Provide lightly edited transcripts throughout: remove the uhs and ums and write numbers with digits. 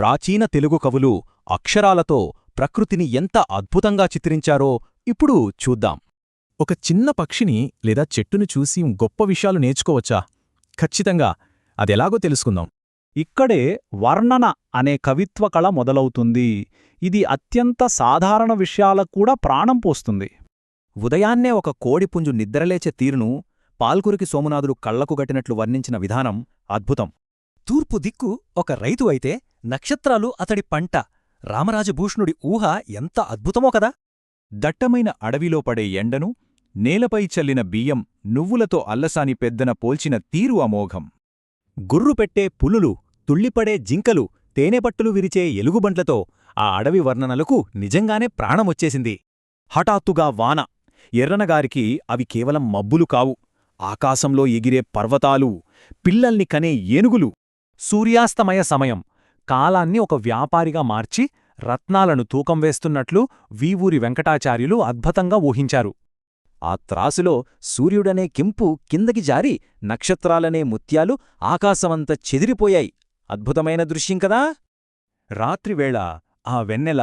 ప్రాచీన తెలుగు కవులు అక్షరాలతో ప్రకృతిని ఎంత అద్భుతంగా చిత్రించారో ఇప్పుడు చూద్దాం. ఒక చిన్న పక్షిని లేదా చెట్టును చూసి గొప్ప విషయాలు నేర్చుకోవచ్చా? ఖచ్చితంగా. అదెలాగో తెలుసుకుందాం. ఇక్కడే వర్ణన అనే కవిత్వ కళ మొదలవుతుంది. ఇది అత్యంత సాధారణ విషయాలకు కూడా ప్రాణం పోస్తుంది. ఉదయాన్నే ఒక కోడిపుంజు నిద్రలేచే తీరును పాల్కురికి సోమనాథుడు కళ్లకు గట్టినట్లు వర్ణించిన విధానం అద్భుతం. తూర్పు దిక్కు ఒక రైతు అయితే నక్షత్రాలు అతడి పంట. రామరాజభూషణుడి ఊహ ఎంత అద్భుతమో కదా! దట్టమైన అడవిలో పడే ఎండను, నేలపై చల్లిన బియ్యం, నువ్వులతో అల్లసాని పెద్దన పోల్చిన తీరు అమోఘం. గుర్రు పెట్టే పులులు, తుళ్ళిపడే జింకలు, తేనెపట్టులు విరిచే ఎలుగుబంట్లతో ఆ అడవి వర్ణనలకు నిజంగానే ప్రాణమొచ్చేసింది. హఠాత్తుగా వాన. ఎర్రనగారికి అవి కేవలం మబ్బులు కావు, ఆకాశంలో ఎగిరే పర్వతాలు, పిల్లల్ని కనే ఏనుగులు. సూర్యాస్తమయ సమయం. కాలాన్ని ఒక వ్యాపారిగా మార్చి రత్నాలను తూకం వేస్తున్నట్లు వీవూరి వెంకటాచార్యులు అద్భుతంగా ఊహించారు. ఆ త్రాసులో సూర్యుడనే కెంపు కిందకి జారి నక్షత్రాలనే ముత్యాలు ఆకాశమంత చెదిరిపోయాయి. అద్భుతమైన దృశ్యం కదా! రాత్రివేళ ఆ వెన్నెల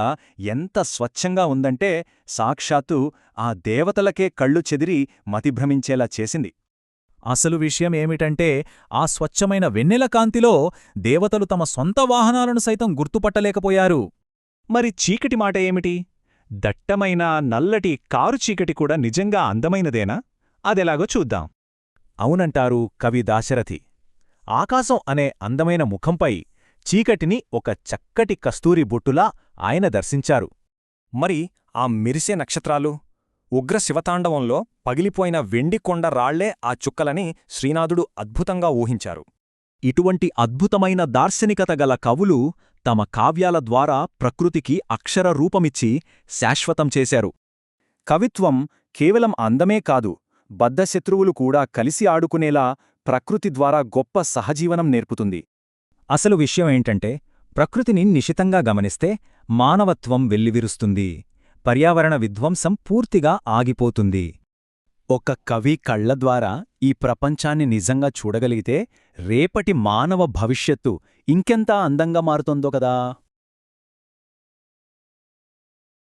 ఎంత స్వచ్ఛంగా ఉందంటే సాక్షాత్తు ఆ దేవతలకే కళ్ళు చెదిరి మతిభ్రమించేలా చేసింది. అసలు విషయం ఏమిటంటే, ఆ స్వచ్ఛమైన వెన్నెల కాంతిలో దేవతలు తమ సొంత వాహనాలను సైతం గుర్తుపట్టలేకపోయారు. మరి చీకటి మాట ఏమిటి? దట్టమైన నల్లటి కారు చీకటి కూడా నిజంగా అందమైనదేనా? అదెలాగో చూద్దాం. అవునంటారు కవి దాశరథి. ఆకాశం అనే అందమైన ముఖంపై చీకటిని ఒక చక్కటి కస్తూరి బొట్టులా ఆయన దర్శించారు. మరి ఆ మెరిసే నక్షత్రాలు? ఉగ్ర శివతాండవంలో పగిలిపోయిన వెండికొండ రాళ్లే ఆ చుక్కలని శ్రీనాథుడు అద్భుతంగా ఊహించారు. ఇటువంటి అద్భుతమైన దార్శనికత గల కవులు తమ కావ్యాల ద్వారా ప్రకృతికి అక్షర రూపమిచ్చి శాశ్వతం చేశారు. కవిత్వం కేవలం అందమే కాదు, బద్ధశత్రువులు కూడా కలిసి ఆడుకునేలా ప్రకృతి ద్వారా గొప్ప సహజీవనం నేర్పుతుంది. అసలు విషయమేంటంటే, ప్రకృతిని నిశితంగా గమనిస్తే మానవత్వం వెల్లివిరుస్తుంది, పర్యావరణ విధ్వంసం పూర్తిగా ఆగిపోతుంది. ఒక కవి కళ్ల ద్వారా ఈ ప్రపంచాన్ని నిజంగా చూడగలిగితే రేపటి మానవ భవిష్యత్తు ఇంకెంత అందంగా మారుతుందో కదా!